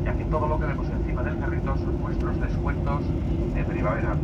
Y aquí todo lo que vemos encima del carrito son nuestros descuentos de primavera.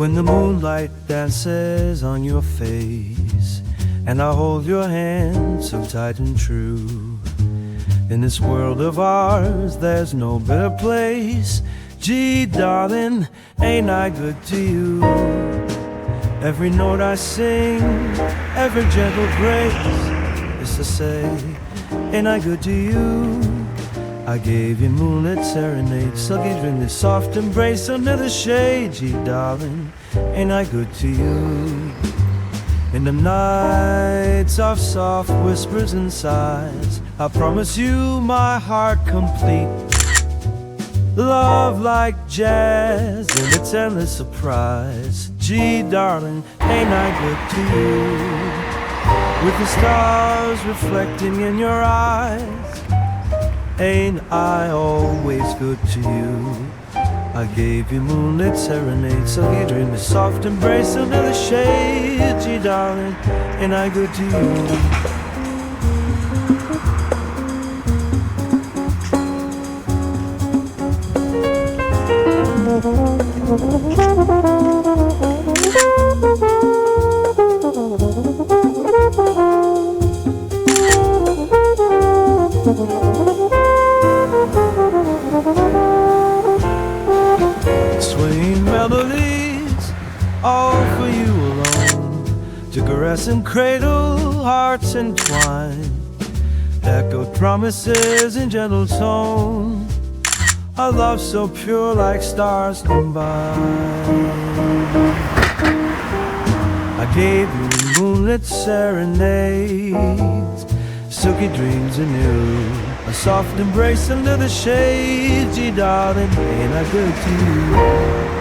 when the moonlight dances on your face, and I hold your hand so tight and true. In this world of ours, there's no better place. Gee, darling, ain't I good to you? Every note I sing, every gentle grace is to say, ain't I good to you? I gave you moonlit serenade, sucky dream, this soft embrace under the shade. Gee, darling, ain't I good to you? In the nights of soft whispers and sighs, I promise you my heart complete. Love like jazz and its endless surprise. Gee, darling, ain't I good to you? With the stars reflecting in your eyes, ain't I always good to you? I gave you moonlit serenade, so you dream the soft embrace under the shade. Gee, darling, ain't I good to you? Swinging melodies, all for you alone, to caress and cradle hearts entwined, echoed promises in gentle tone, a love so pure like stars combined. I gave you moonlit serenades, silky dreams anew, a soft embrace under the shade. Gee, darling, ain't I good to you?